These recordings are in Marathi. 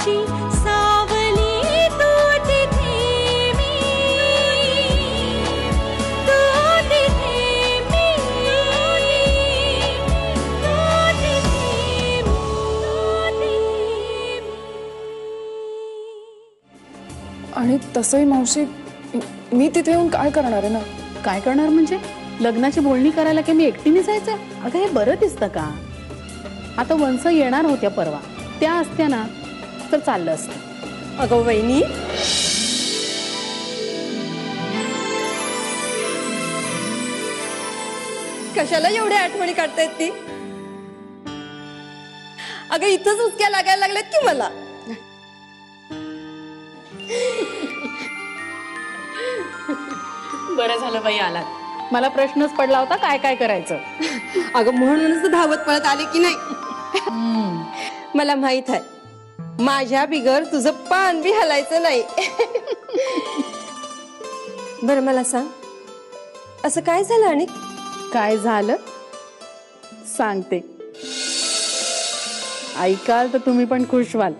माझी सावली तू तिथे मी, तू तिथे मी, तू तिथे मी. आणि तसंही मावशी मी तिथे येऊन काय करणार आहे ना? काय करणार म्हणजे? लग्नाची बोलणी करायला की मी एकटीने जायचं? अगं हे बरं दिसतं का? आता वंश येणार होत्या परवा, त्या असत्या ना तर चाललं असतं. अगं वहिनी, कशाला एवढ्या आठवणी काढतायत ती? अगं इथंच उचक्या लागायला लागल्यात की मला. बरं झालं बाई आलात, मला प्रश्नच पडला होता काय काय करायचं. अगं म्हणूनच धावत पळत आले की नाही. मला माहित आहे, माझ्या बिगर तुझं पान बी हलायचं नाही. बरं मला सांग, असं काय झालं? आणि काय झालं सांगते, ऐकाल तर तुम्ही पण खुश व्हाल.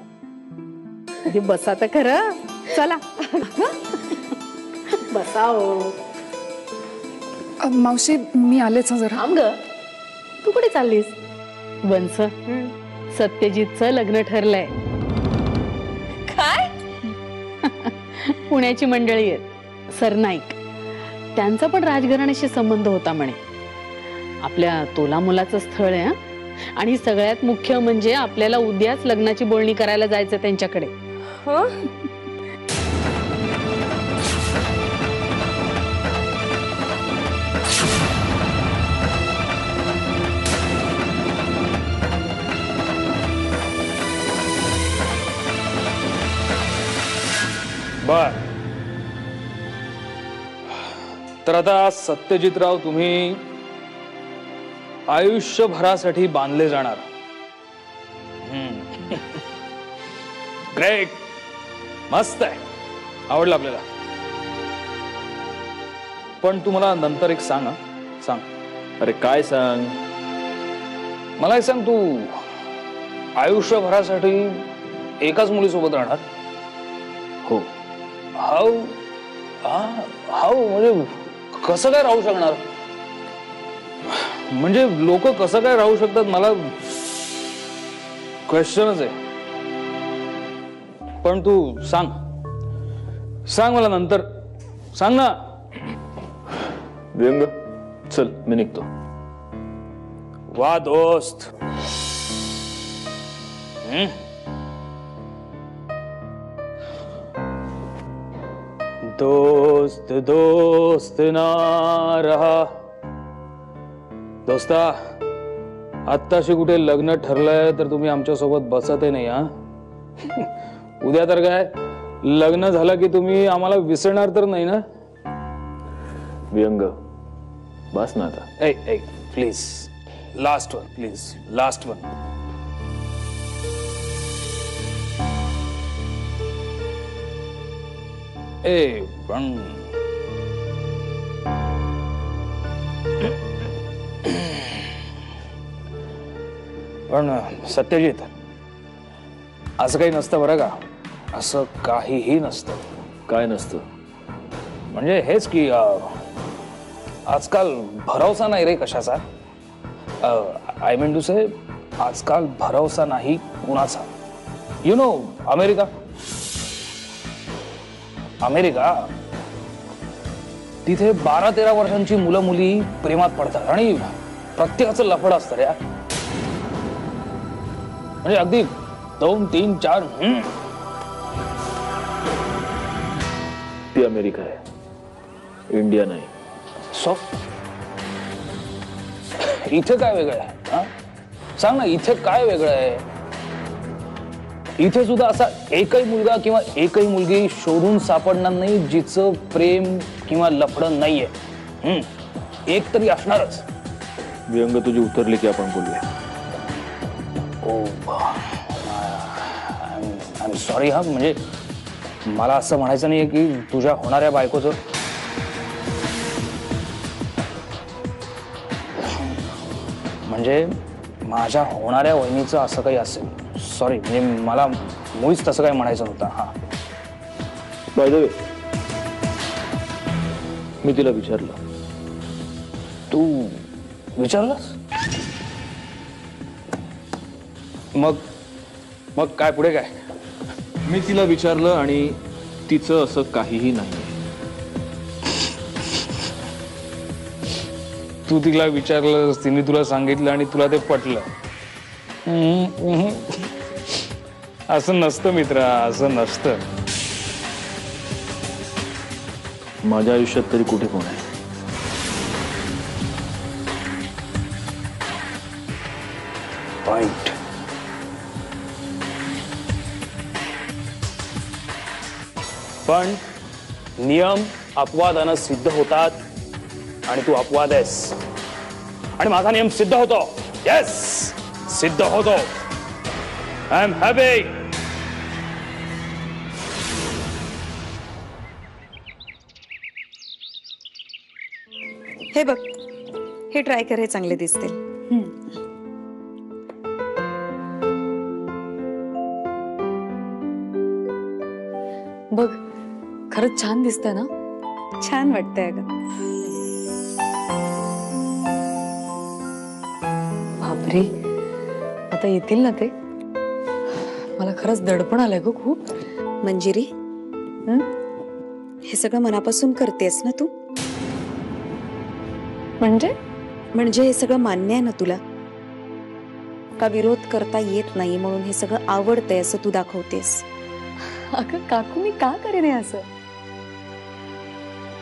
आधी बसा तर खरं. चला बसा हो. मावशी मी आलेच जरा. थांब ग, तू कुठे चाललीस? वंश, सत्यजितचं लग्न ठरलंय. काय? पुण्याची मंडळी आहेत, सरनाईक. त्यांचा पण राजघराण्याशी संबंध होता म्हणे. आपल्या तोला मुलाचं स्थळ आहे. आणि सगळ्यात मुख्य म्हणजे आपल्याला उद्याच लग्नाची बोलणी करायला जायचं त्यांच्याकडे. हो, बर. तर आता सत्यजितराव, तुम्ही आयुष्यभरासाठी बांधले जाणार. ग्रेट, मस्त आहे, आवडलं आपल्याला. पण तू मला नंतर एक सांग. सांग. अरे काय सांग? मला एक सांग, तू आयुष्यभरासाठी एकाच मुलीसोबत राहणार? हो. हाऊ हाऊ म्हणजे कसं काय राहू शकणार? म्हणजे लोक कसं काय राहू शकतात, मला क्वेश्चनच आहे. पण तू सांग, सांग मला नंतर, सांग ना. व्यंग, चल मी निघतो. वा दोस्त. दोस्त दोस्त ना रहा. दोस्ता, आत्ताशी कुठे लग्न ठरलंय तर तुम्ही आमच्या सोबत बसतही नाही. हा उद्या तर काय लग्न झालं की तुम्ही आम्हाला विसरणार तर नाही ना? व्यंग, बस ना आता. ए please, last one please, last one. पण सत्यजित, असं काही नसतं बरं का. असं काहीही नसतं. काय नसतं? म्हणजे हेच की आजकाल भरोसा नाही रे कशाचा. आय मीन टू से, आजकाल भरोसा नाही कुणाचा. यु नो, अमेरिका तिथे 12-13 वर्षांची मुलं मुली प्रेमात पडतात आणि प्रत्येकाचं लफड असतं रे. म्हणजे अगदी 2, 3, 4. ती अमेरिका आहे, इंडिया नाही. सो इथे काय वेगळं आहे? सांग ना, इथे काय वेगळं आहे? इथे सुद्धा असा एकही मुलगा किंवा एकही मुलगी शोधून सापडणार नाही जिचं प्रेम किंवा लफडं नाहीये. एक तरी असणारच. व्यंग तुझी उतरली की आपण बोलूया. I am sorry. हा म्हणजे मला असं म्हणायचं नाहीये की तुझ्या होणाऱ्या बायकोचं, म्हणजे माझ्या होणाऱ्या वहिनीचं असं काही असेल. सॉरी, म्हणजे मुळीच तसं काय म्हणायचं नव्हतं. हा बाय द वे, मी तिला विचारलं. तू विचारलंस? मग मग काय पुढे काय? मी तिला विचारलं आणि तिचं असं काहीही नाही. तू तिला विचारलंस, तिने तुला सांगितलं आणि तुला ते पटलं. असं नसतं मित्रा, असं नसतं. माझ्या आयुष्यात तरी कुठे कोण आहे? पॉइंट. पण नियम अपवादानं सिद्ध होतात आणि तू अपवाद आहेस आणि माझा नियम सिद्ध होतो. येस, सिद्ध होतो. I am happy. हे बघ, हे ट्राय कर, हे चांगले दिसतील. बघ, खरंच छान दिसतंय ना. छान वाटतंय अगं. बापरे, आता येतील ना ते? मला खरंच दडपण आलंय ग खूप. मंजिरी, हे सगळं मनापासून करतेस ना तू? म्हणजे हे सगळं मान्य आहे ना तुला? का विरोध करता येत नाही म्हणून हे सगळं आवडतंय असं तू दाखवतेस? अगं काकू, मी का करेन हे असं?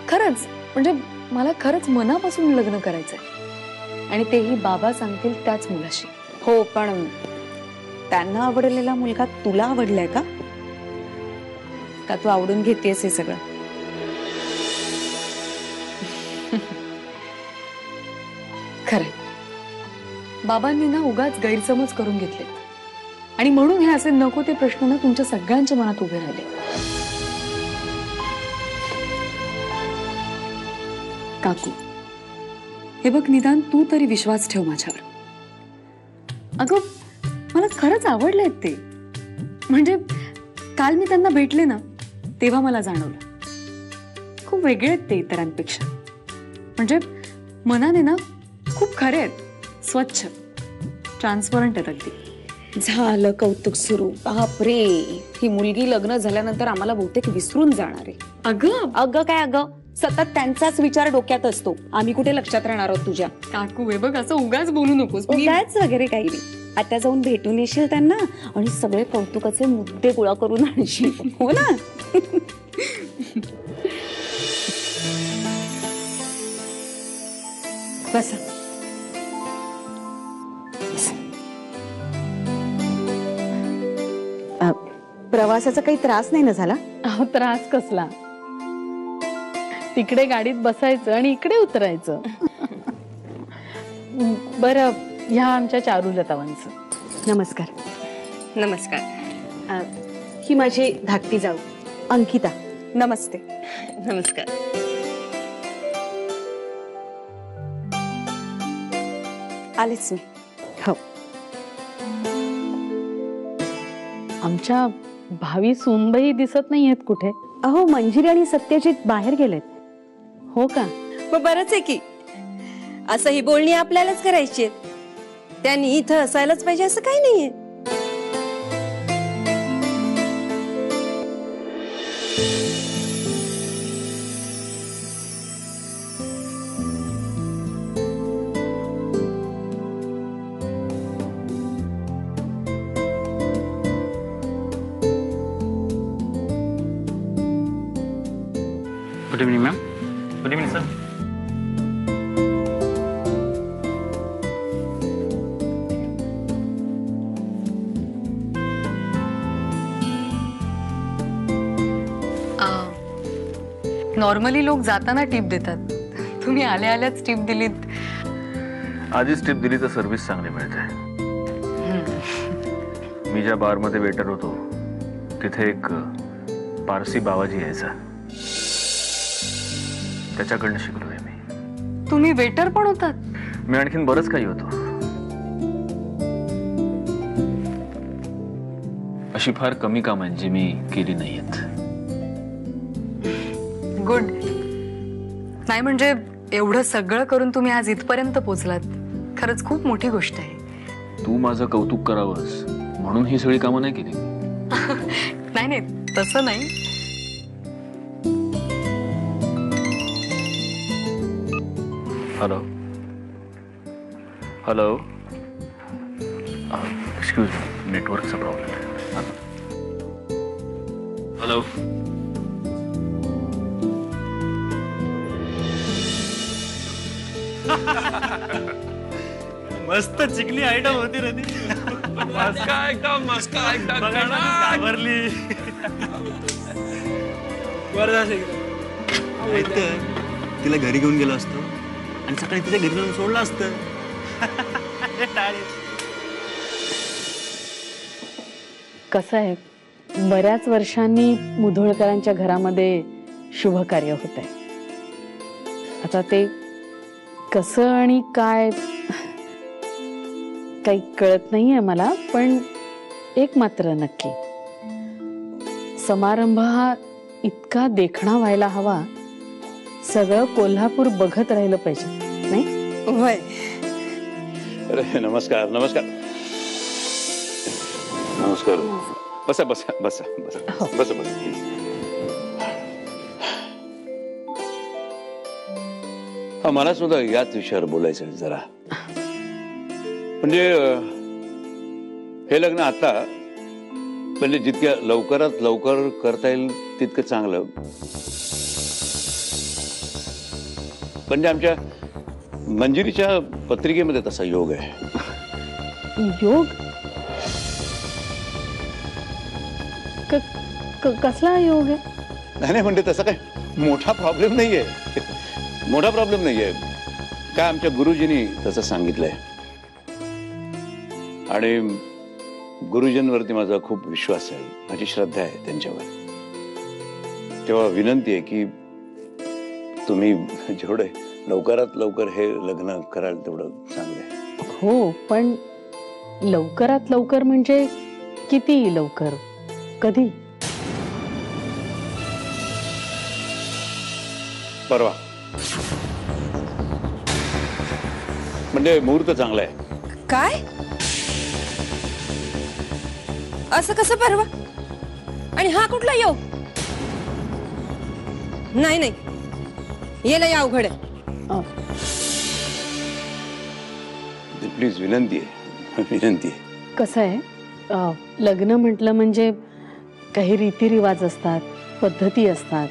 खरंच, म्हणजे मला खरंच मनापासून लग्न करायचंय आणि तेही बाबा सांगतील त्याच मुलाशी. हो, पण त्यांना आवडलेला मुलगा तुला आवडलाय का? का तू आवडून घेतेस हे सगळं? खरंय, बाबांनी ना उगाच गैरसमज करून घेतले आणि म्हणून हे असे नको ते प्रश्न ना तुमच्या सगळ्यांच्या मनात उभे राहिले. काकू, हे बघ, निदान तू तरी विश्वास ठेव माझ्यावर. अगं, मला खरंच आवडलेत ते. म्हणजे काल मी त्यांना भेटले ना, तेव्हा मला जाणवलं खूप वेगळे आहेत ते इतरांपेक्षा. म्हणजे मनाने ना खूप खरे आहेत, स्वच्छ, ट्रान्सपरंट आहेत अगदी. झालं कौतुक सुरू. बापरे, ही मुलगी लग्न झाल्यानंतर आम्हाला बहुतेक विसरून जाणार आहे. अगं अगं काय अगं, सतत त्यांचाच विचार डोक्यात असतो. आम्ही कुठे लक्षात राहणार आहोत तुझ्या? काकू, हे बघ, असं उगाच बोलू नकोस. कायच वगैरे काही नाही. आता जाऊन भेटून येशील त्यांना आणि सगळे कौतुकाचे मुद्दे गोळा करून आणशील. हो ना? बसा. प्रवासाचा काही त्रास नाही ना झाला? अहो, त्रास कसला? तिकडे गाडीत बसायचं आणि इकडे उतरायचं. बरं, ह्या आमच्या चारुलतावांचं. नमस्कार. नमस्कार. ही माझी धाकटी जाऊ अंकिता. नमस्ते. नमस्कार. आलेच मी. हो. आमच्या भावी सूनबाई दिसत नाहीयेत कुठे. अहो, मंजिरी आणि सत्यजित बाहेर गेलेत. हो का? मग बरंच आहे की. असं ही बोलणी आपल्यालाच करायची आहेत. त्यांनी इथं असायलाच पाहिजे असं काही नाहीये. Good evening ma'am. Good evening sir. Normally लोक जाताना टिप देतात, तुम्ही आल्या आल्याच टिप दिलीत. आधीच टिप दिली तर सर्व्हिस चांगली मिळते. मी ज्या बारमध्ये वेटर होतो तिथे एक पारसी बाबाजी यायचा, त्याच्याकडनं शिकलोय मी. तुम्ही वेटर पण होतात? मी आणखीन बरंच काही होतो. अशी फार कमी कामं आहेत जी मी केली नाहीयेत. गुड. नाही म्हणजे एवढं सगळं करून तुम्ही आज इथपर्यंत पोहोचलात, खरंच खूप मोठी गोष्ट आहे. तू माझं कौतुक करावंस म्हणून ही सगळी कामं नाही केली. नाही नाही, तसं नाही. हॅलो हॅलो, एक्सक्यूज मी, नेटवर्कचा प्रॉब्लेम आहे. हॅलो. मस्त चिकनी आयटम होती रे ती. एकदम मस्त, एकदम घाबरली. तिला घरी घेऊन गेलो असतो आणि सकाळी तिच्या घरी जाऊन सोडलं असतं. कसं आहे, बऱ्याच वर्षांनी मुधोळकरांच्या घरामध्ये शुभ कार्य होत आहे. आता ते कसं आणि काय काही कळत नाहीये मला, पण एक मात्र नक्की, समारंभ हा इतका देखणा व्हायला हवा, सगळं कोल्हापूर बघत राहिलं पाहिजे, नाही? होय. अरे नमस्कार नमस्कार नमस्कार. बसा बसा बसा बसा बसा बसा. हा, मला सुद्धा याच विषयावर बोलायचं आहे जरा. म्हणजे हे लग्न आता म्हणजे जितक्या लवकरात लवकर करता येईल तितकं चांगलं. म्हणजे आमच्या मंजिरीच्या पत्रिकेमध्ये तसा योग आहे. योग? कसला योग आहे? नाही म्हणजे तसं काय मोठा प्रॉब्लेम नाहीये. मोठा प्रॉब्लेम नाहीये. काय आमच्या गुरुजींनी तसं सांगितलंय आणि गुरुजींवरती माझा खूप विश्वास आहे, माझी श्रद्धा आहे त्यांच्यावर. तेव्हा विनंती आहे की तुम्ही जेवढे लवकरात लवकर हे लग्न कराल तेवढं चांगलं आहे. हो, पण लवकरात लवकर म्हणजे किती लवकर? कधी? परवा. म्हणजे मुहूर्त चांगला आहे. काय? असं कसं परवा? आणि हा कुठला योग? नाही नाही, याला या अवघड आहे. प्लीज विनंती आहे, विनंती आहे. कसं आहे, लग्न म्हटलं म्हणजे काही रीतिरिवाज असतात, पद्धती असतात,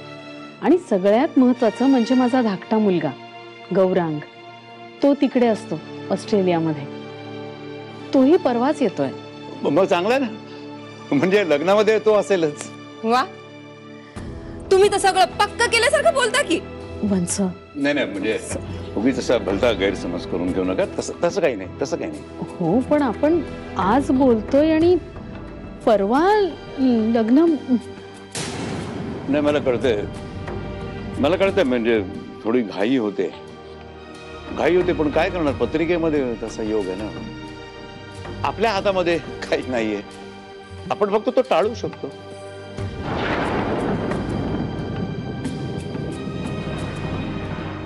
आणि सगळ्यात महत्वाचं म्हणजे माझा धाकटा मुलगा गौरांग, तो तिकडे असतो ऑस्ट्रेलियामध्ये. तोही परवाच येतोय. मग चांगला ना, म्हणजे लग्नामध्ये तो असेलच. वा, तुम्ही तर सगळं पक्क केल्यासारखं बोलता की. वंस, नाही नाही, म्हणजे उगीच तसा भलता गैरसमज करून घेऊ नका. तसं काही नाही, तसं काही नाही. हो, पण आपण आज बोलतोय आणि परवा लग्न. नाही, मला कळतंय, मला कळतंय. म्हणजे थोडी घाई होते, पण काय करणार, पत्रिकेमध्ये तसा योग आहे ना. आपल्या हातामध्ये काही नाहीये, आपण फक्त तो टाळू शकतो.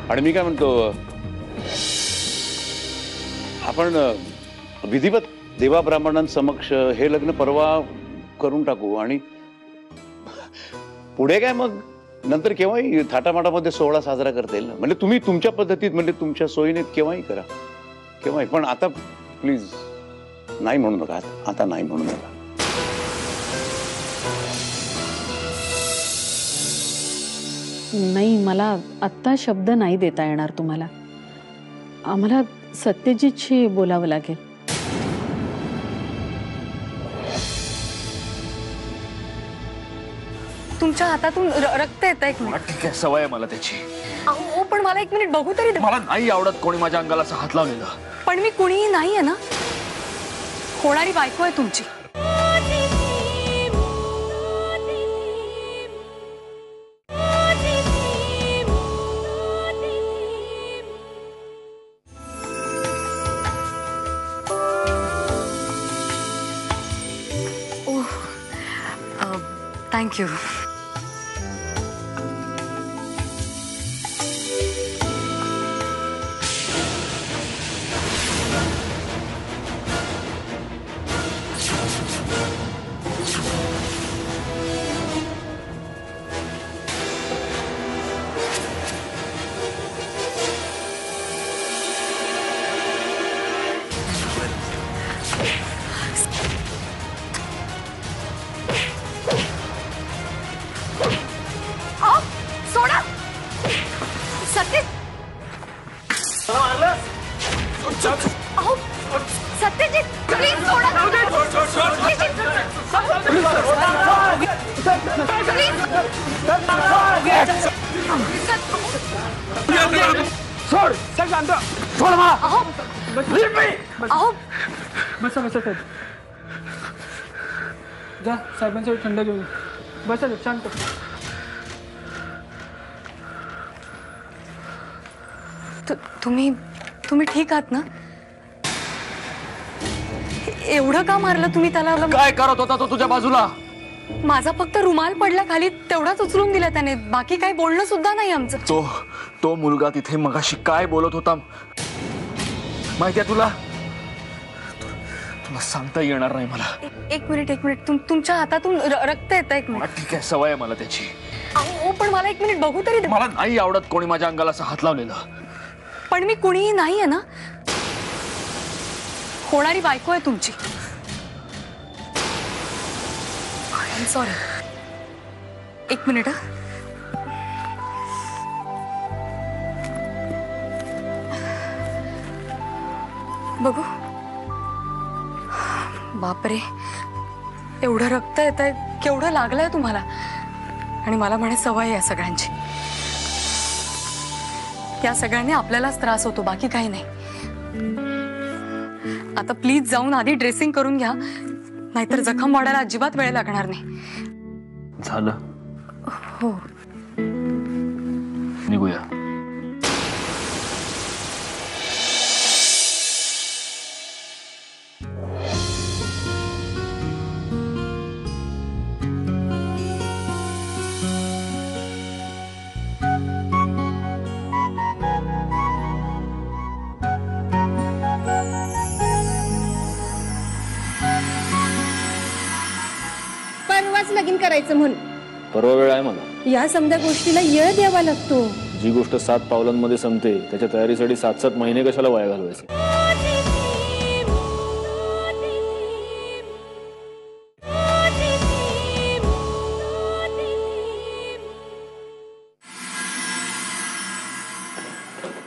आणि मी काय म्हणतो, आपण विधिवत देवाब्राह्मणांसमक्ष हे लग्न परवा करून टाकू आणि पुढे काय मग नंतर केव्हाही थाटामाटामध्ये सोहळा साजरा करता येईल ना. म्हणजे तुम्ही तुमच्या पद्धतीत, म्हणजे तुमच्या सोयीने केव्हाही करा, केव्हाही. पण आता प्लीज नाही म्हणू नका, आता नाही म्हणू नका. नाही, मला आत्ता शब्द नाही देता येणार तुम्हाला. आम्हाला सत्यजितशी बोलावं लागेल. तुमच्या हातातून रक्त येत आहे. ठीक आहे, सवय आहे मला त्याची. अहो, पण मला 1 मिनिट बघू तरी दे. मला नाही आवडत कोणी माझ्या अंगाला असा हात लावलेला. पण मी कुणीही नाहीये ना, होणारी बायको आहे तुमची. थँक्यू. सोडा सत्यजित. अहो सत्यजित प्लीज सोडा. सोड शांत सोड मला. अहो बसा बसा साहेब. जा साहेबांचा थंड घेऊन बसा शांत. तुम्ही ठीक आहात ना? एवढं का मारलं तुम्ही त्याला? काय करत होता तो तुझ्या बाजूला? माझा फक्त रुमाल पडला खाली तेवढाच उचलून दिला त्याने. बाकी काही बोलणं सुद्धा नाही आमचं. तो मुलगा तिथे मगाशी काय बोलत होता माहितीये तुला? तुला सांगता येणार नाही मला. एक मिनिट तुमच्या हातातून रक्त येत. एक मिनिट. ठीक आहे, सवय आहे मला त्याची. अहो पण मला एक मिनिट बघू तरी. मला नाही आवडत कोणी माझ्या अंगाला असं हात लावलेलं. पण मी कुणीही नाहीये ना. होणारी बायको आहे तुमची. सॉरी. एक मिनिट. बघू. बापरे, एवढं रक्त येत आहे. केवढं लागलंय तुम्हाला? आणि मला म्हणे सवय आहे सगळ्यांची. त्या सगळ्यांनी आपल्यालाच त्रास होतो, बाकी काही नाही. आता प्लीज जाऊन आधी ड्रेसिंग करून घ्या, नाहीतर जखम वाढायला अजिबात वेळ लागणार नाही. झालं. हो. निघूया. परवाच लगीन करायचं म्हणून. परवा वेळ आहे मला. या समजा गोष्टीला येळ द्यावा लागतो. जी गोष्ट 7 पावलांमध्ये संपते त्याच्या तयारीसाठी 7-7 महिने कशाला वाया घालवायचे?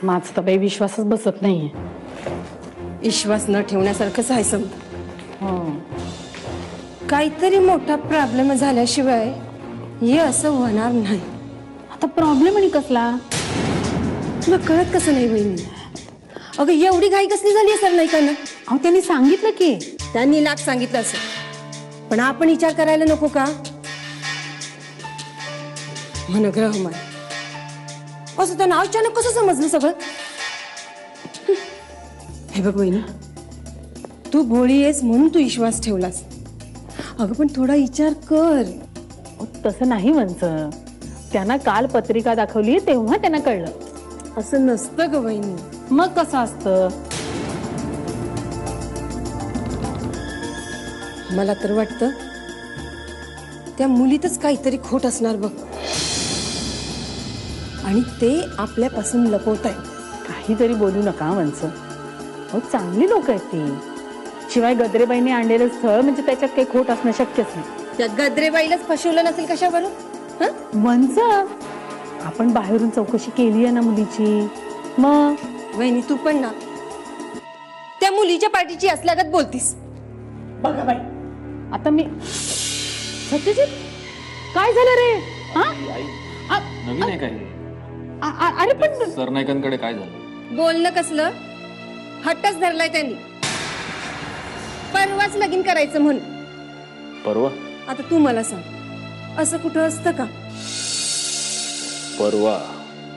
माझं तर काही विश्वासच बसत नाहीये. विश्वास न ठेवण्यासारखंच आहे समजा. काहीतरी मोठा प्रॉब्लेम झाल्याशिवाय हे असं होणार नाही. आता प्रॉब्लेम आणि कसला? तुला कळत कसं नाही बहिणी? अगं एवढी घाई कसली झाली असेल नाही का ना? अहो त्यांनी सांगितलं की. त्यांनी लाख सांगितलं असेल, पण आपण विचार करायला नको का? मनग्रहमान असं त्यांना अचानक कसं समजलं सगळं? हे बघ बहिणी, तू भोळी आहेस म्हणून तू विश्वास ठेवलास. अगं पण थोडा विचार कर. तसं नाही वंच. त्यांना काल पत्रिका दाखवली तेव्हा त्यांना कळलं. असं नसतं ग बहिणी. मग कसं असतं? मला तर वाटतं त्या मुलीतच काहीतरी खोट असणार बघ, आणि ते आपल्यापासून लपवत आहे. काहीतरी बोलू नका वंच. अहो चांगली लोक आहेत ती. शिवाय गद्रेबाईने आणलेलं स्थळ म्हणजे त्याच्यात काही खोट असणं शक्यच नाही. त्या गद्रेबाईलाच फसवलं नसेल कशावरून? वंच, आपण बाहेरून चौकशी केली आहे ना मुलीची. मग वहिनी तू पण ना त्या मुलीच्या पाठीची असल्यागत बोलतीस. बघा बाई, आता मी. सत्यजित काय झालं रे? नवीन आहे काय? अरे पण सरनाईकांकडे काय झालं? बोलणं कसलं? हट्टच धरलाय त्यांनी. परवाच लगीन करायचं म्हणून. परवा? आता तू मला सांग, असं कुठं असतं का? परवा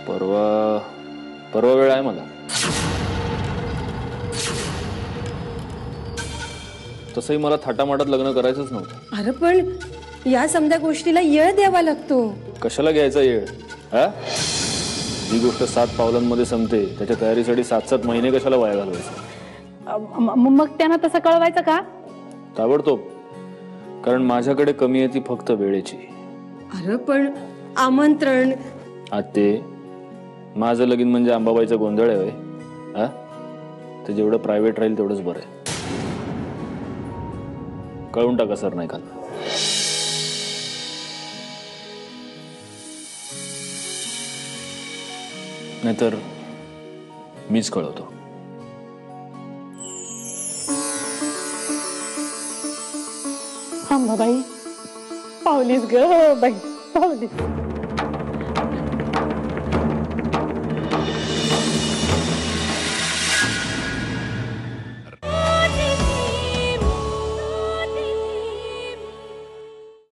परवा परवा वेळ आहे मला. तसंही मला थाटामाटात लग्न करायचंच नव्हतं. अरे पण या समजा गोष्टीला येळ द्यावा लागतो. कशाला घ्यायचा येळ? हा, ही गोष्ट 7 पावलांमध्ये संपते, त्याच्या तयारीसाठी 7-7 महिने कशाला वाया घालवायचे? मग त्यांना तसं कळवायचं का? ताबडतोब, कारण माझ्याकडे कमी आहे ती फक्त वेळेची. अरे पण आमंत्रण. आते, माझं लगीन म्हणजे अंबाबाईचा गोंधळ आहे. हा, ते जेवढं प्रायव्हेट राहील तेवढंच बरं आहे. कळून टाका सर नाही का? नाहीतर मीच कळवतो. अंबाबाई पावलीस ग बाई, पावलीस.